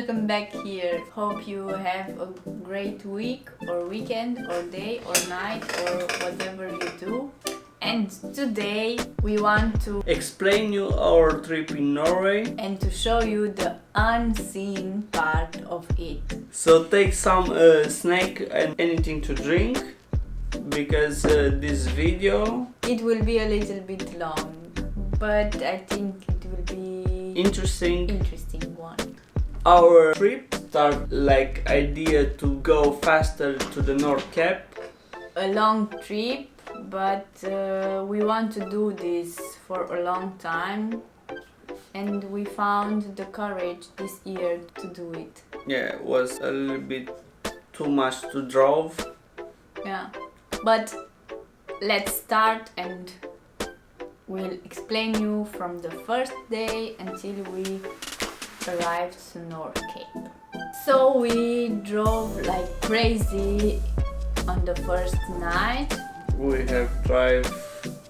welcome back here. Hope you have a great week or weekend or day or night or whatever you do. And today we want to explain you our trip in Norway and to show you the unseen part of it. So take some snack and anything to drink, because this video it will be a little bit long, but I think it will be interesting one. Our trip started like idea to go faster to the NorthCape. A long trip, but we want to do this for a long time, and we found the courage this year to do it. Yeah, it was a little bit too much to drive. Yeah, but let's start and we'll explain you from the first day until we arrived to NorthCape. So we drove like crazy on the first night. We have drive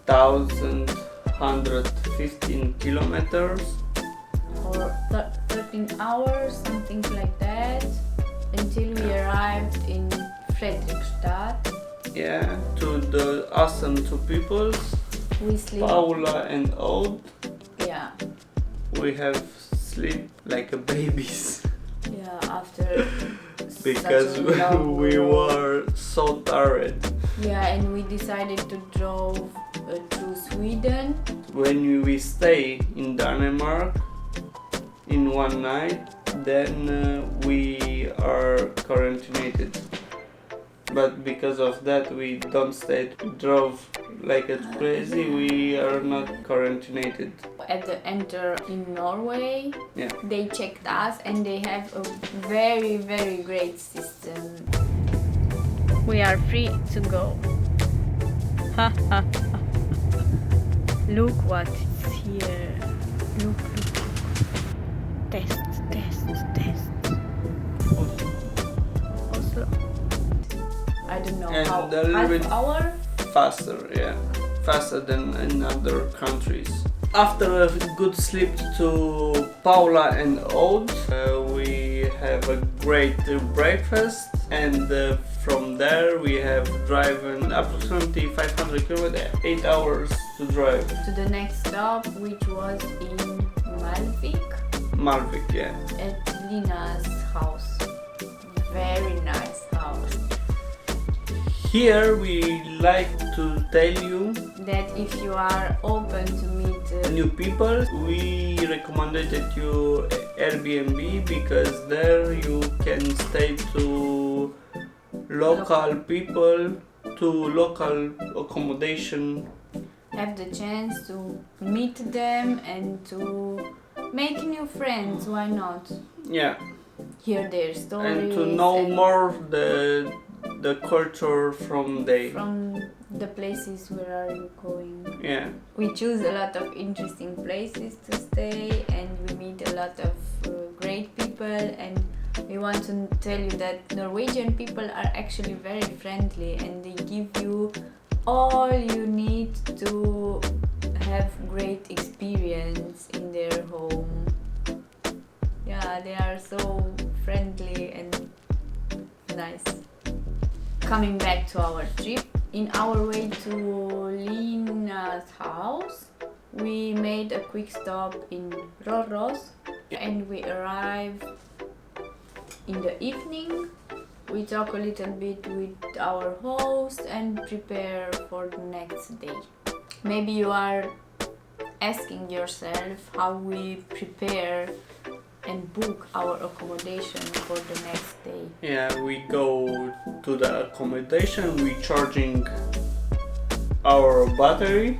1,115 kilometers or 13 hours, something like that, until we arrived in Fredrikstad. Yeah, to the awesome two peoples, We sleep. Poula and Odd. Yeah. We have sleep like a babies. Yeah, after because such a long we road. were so tired. Yeah, and we decided to drive through Sweden. When we stay in Denmark in one night, then we are quarantined. But because of that, we don't stay. We drove like a crazy. We are not quarantined. At the enter in Norway, Yeah. they checked us and they have a very, very great system. We are free to go. Look what is here. Look. Test. Also, I don't know And how. a little bit Half hour? faster, yeah, faster than in other countries. After a good sleep to Poula and Odd, we have a great breakfast, and from there we have driven approximately 500 kilometers, 8 hours to drive. To the next stop, which was in Malvik, yeah. at Lina's house. Very nice house. Here we like to tell you That if you are open to meet new people, we recommended that you AirBnb, because there you can stay to local people, to local accommodation. have the chance to meet them and to make new friends, why not? Yeah, Hear their stories and to know and more the culture from the places where are you going. Yeah. We choose a lot of interesting places to stay, and we meet a lot of great people, and we want to tell you that Norwegian people are actually very friendly, and they give you all you need to have great experience in their home. Yeah, they are so friendly and nice. Coming back to our trip, in our way to Lina's house, we made a quick stop in Roros, and we arrived in the evening. We talk a little bit with our host and prepare for the next day. Maybe you are asking yourself how we prepare and book our accommodation for the next day. Yeah, we go to the accommodation, we charging our battery.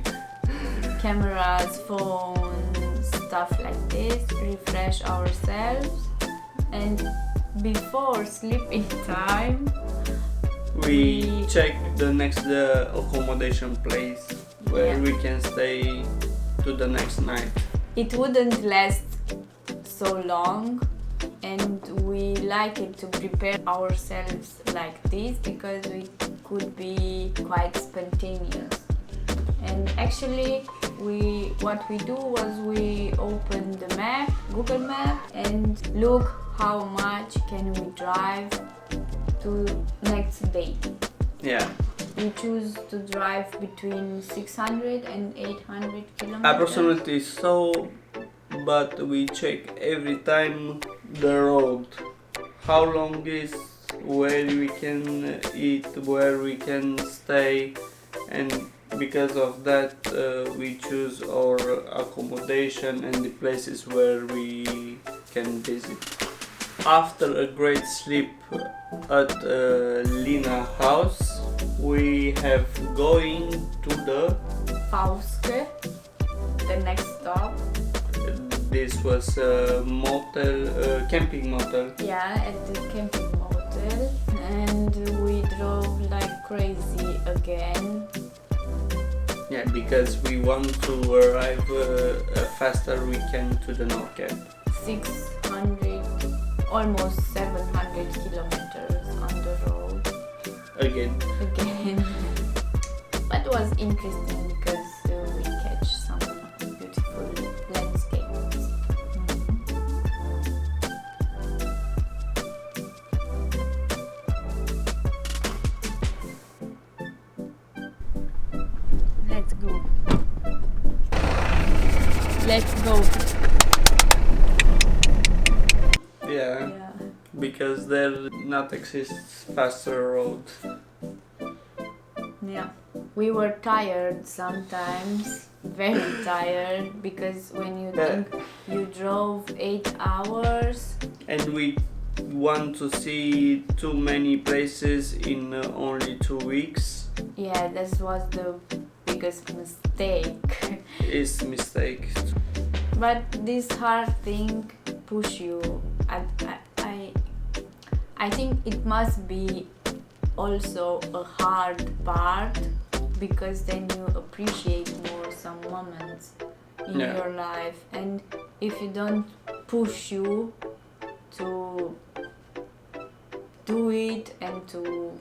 Cameras, phones, stuff like this, refresh ourselves, and before sleeping time We check the next accommodation place where we can stay to the next night. it wouldn't last so long, and we like it to prepare ourselves like this because we could be quite spontaneous. And actually what we do was we opened the map, Google Map, and look how much can we drive to next day. Yeah. We choose to drive between 600 and 800 kilometers. Approximately so, but we check every time the road. How long is, where we can eat, where we can stay, and because of that we choose our accommodation and the places where we can visit. After a great sleep at Lina house, we have going to the Fauske, the next stop. This was a motel, camping motel. Yeah, at the camping motel, and we drove like crazy again. Yeah, because we want to arrive faster we can to the NorthCape. 600, almost 700 kilometers on the road. Again. But it was interesting because we catch some beautiful landscapes. Let's go. Let's go. Yeah, because there not exists faster road. Yeah. We were tired sometimes, very tired, because when you think you drove 8 hours. And we want to see too many places in only 2 weeks. Yeah, that was the biggest mistake. Is mistake. But this hard thing push you. I think it must be also a hard part, because then you appreciate more some moments in your life, and if you don't push you to do it and to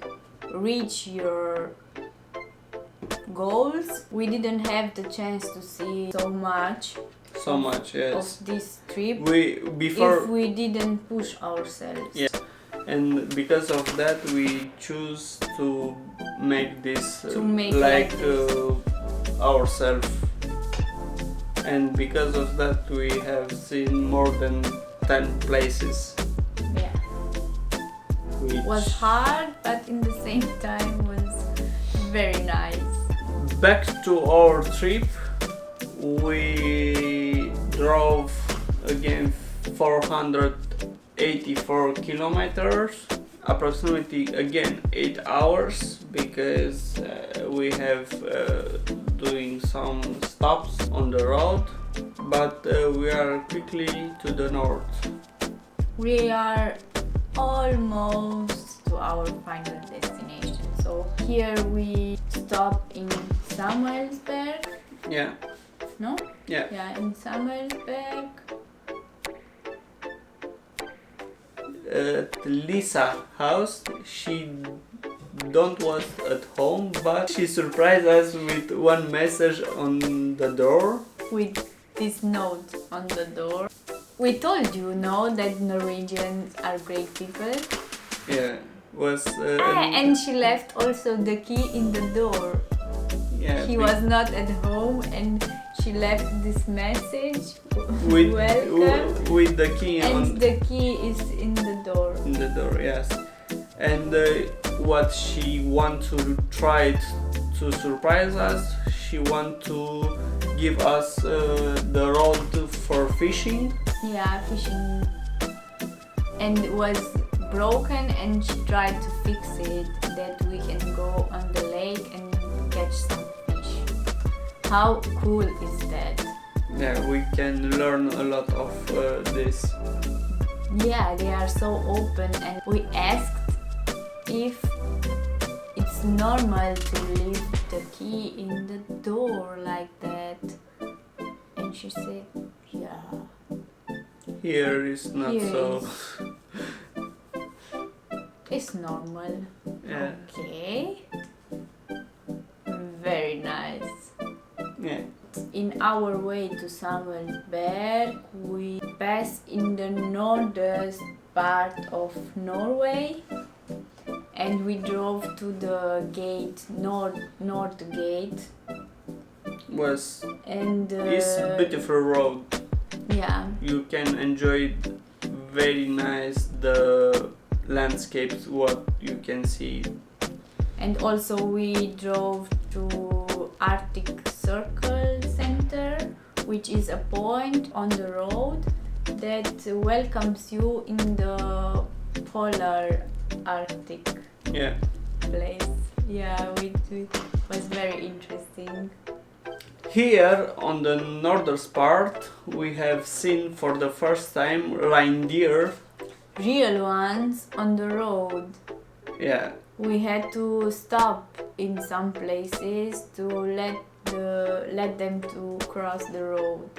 reach your goals, we didn't have the chance to see so much, yes, of this trip if we didn't push ourselves. Yeah. And because of that we choose to make this ourselves, and because of that we have seen more than 10 places. Yeah, it was hard, but in the same time was very nice. Back to our trip, we drove again 484 kilometers, approximately again 8 hours, because we have doing some stops on the road, but we are quickly to the north. We are almost to our final destination. So here we stop in Samuelsberg. Yeah. No? Yeah. Yeah, in Samuelsberg. At Lisa house, she don't was at home, but she surprised us with one message on the door. With this note on the door. We told you, no, that Norwegians are great people. Yeah, was. And she left also the key in the door. Yeah. He was not at home, and she left this message. With welcome. With the key and the key is in the door. In the door, yes. And what she want to try to surprise us, she want to give us the road for fishing. Yeah, fishing. And it was broken, and she tried to fix it, that we can go on the lake and catch some fish. How cool is that? Yeah, we can learn a lot of this. Yeah, they are so open, and we asked if it's normal to leave the key in the door like that, and she said, yeah. Here is not so. It's normal. Yeah. Okay. Very nice. Yeah. In our way to Samuelsberg, we passed in the northern part of Norway, and we drove to the gate, North Gate. Was And it's beautiful road. yeah, You can enjoy very nice the landscapes what you can see. and also we drove to Arctic Circle Center, which is a point on the road that welcomes you in the polar Arctic Yeah. place. Yeah, which was very interesting. Here on the northern part we have seen for the first time reindeer. Real ones on the road. Yeah. We had to stop in some places to let them to cross the road,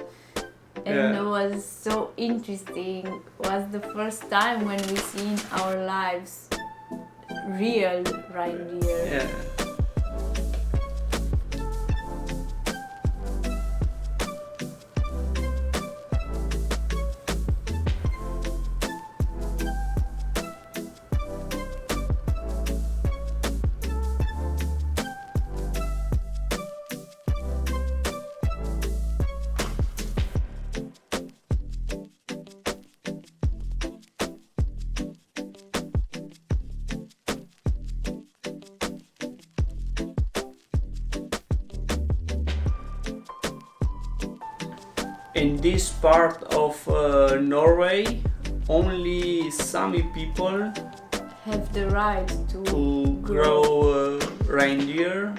and Yeah. it was so interesting. It was the first time when we see in our lives real reindeer. Yeah. In this part of Norway, only Sami people Have the right to grow reindeer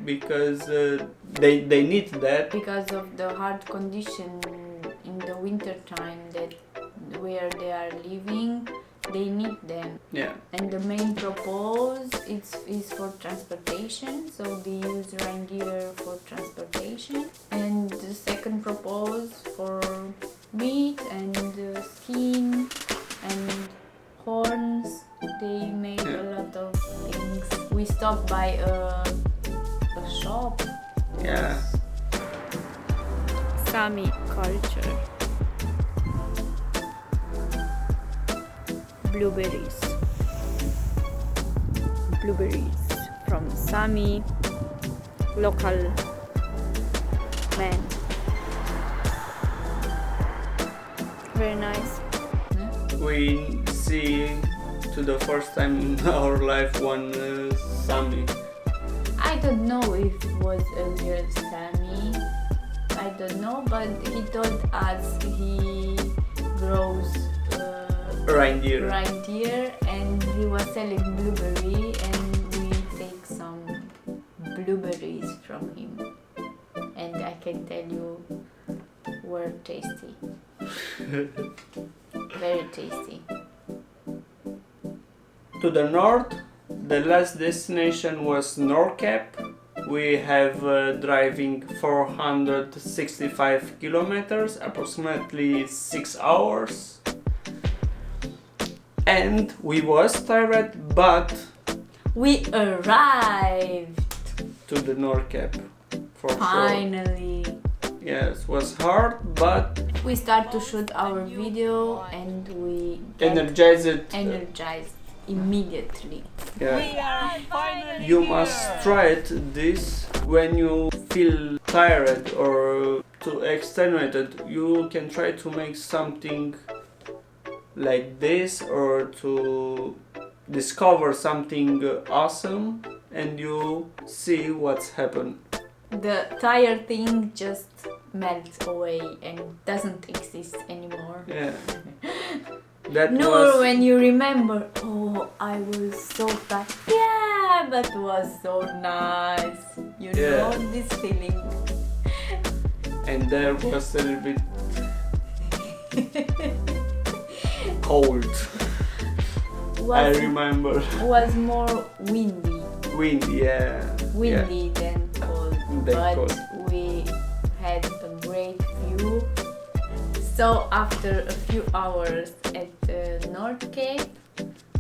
because they need that. because of the hard condition in the winter time that where they are living, they need them. Yeah. And the main purpose is for transportation, so they use reindeer for transportation. And the second purpose for meat and skin and horns. They made a lot of things. We stopped by a shop. Yeah. Sami culture. Blueberries from Sami local man. Very nice. We see to the first time in our life one Sami. I don't know if it was a real Sami. I don't know, but he told us he grows Reindeer. reindeer and he was selling blueberry, and we take some blueberries from him, and I can tell you were tasty. Very tasty. To the north, the last destination was NorthCape. We have driving 465 kilometers, approximately 6 hours. And we was tired, but We arrived to the NorthCape for sure. finally. Yes, was hard, but We start to shoot our video and we get energized. energized immediately. Yeah. You must try it this when you feel tired or too extenuated. You can try to make something like this or to discover something awesome, and you see what's happened. The tired thing just melts away and doesn't exist anymore. Yeah. That Nor was when you remember, oh, I was so tired. Yeah, that was so nice. You Yeah. know this feeling. and there was a little bit cold. I Was remember. was more windy. Windy, yeah. Windy than cold. Than But cold. we had a great view. So after a few hours at NorthCape,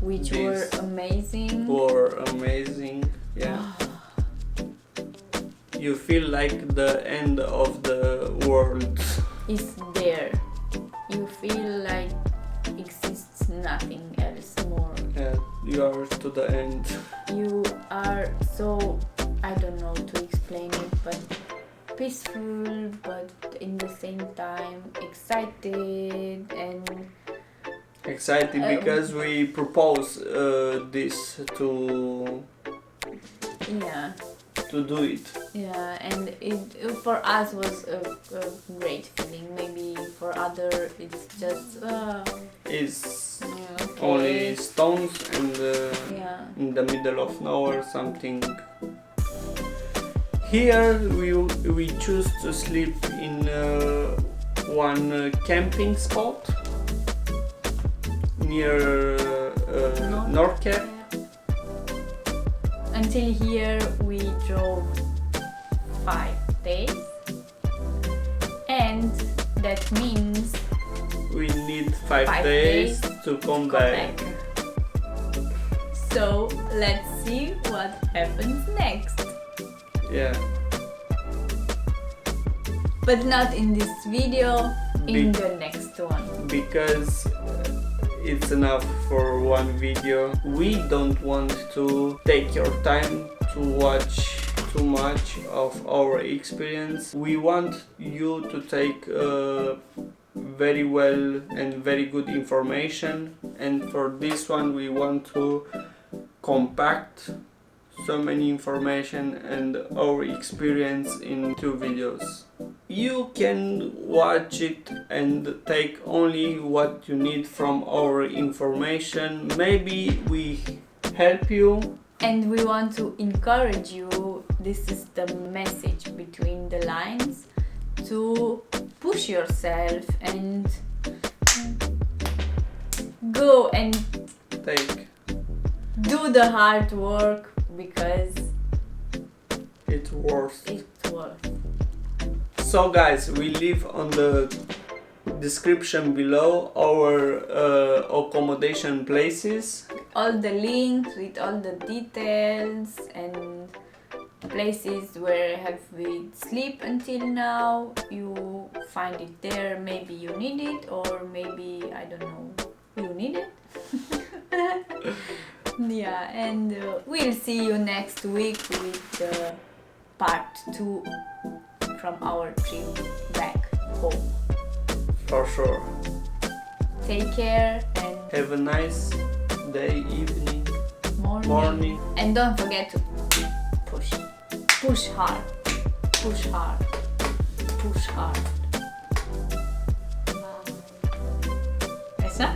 which This were amazing. Were amazing, yeah. You feel like the end of the world. Is there. You feel like exists nothing else more. Yeah, you are to the end. You are so, I don't know to explain it, but peaceful, but in the same time excited and Because we propose this to yeah. to do it. Yeah, and it for us was a great feeling. Maybe for other it's just It's okay. only stones and Yeah. in the middle of nowhere something. Here we choose to sleep in one camping spot near NorthCape. Until here we drove 5 days, and that means We need 5 5 days days to come back. So let's see what happens next. Yeah. But not in this video, in the next one. Because it's enough for one video. We don't want to take your time to watch too much of our experience. We want you to take very well and very good information, and for this one we want to compact so many information and our experience in 2 videos. You can watch it and take only what you need from our information. Maybe we help you. And we want to encourage you, this is the message between the lines, to push yourself and go and do the hard work, because it's worth. it's worth. So guys, we leave on the description below our accommodation places. All the links with all the details and places where have we sleep until now. You find it there. Maybe you need it, or maybe I don't know, you need it. Yeah, and we'll see you next week with part 2 from our trip back home. For sure. Take care and Have a nice day, evening, morning. And don't forget to push hard, push hard, push hard. Esa?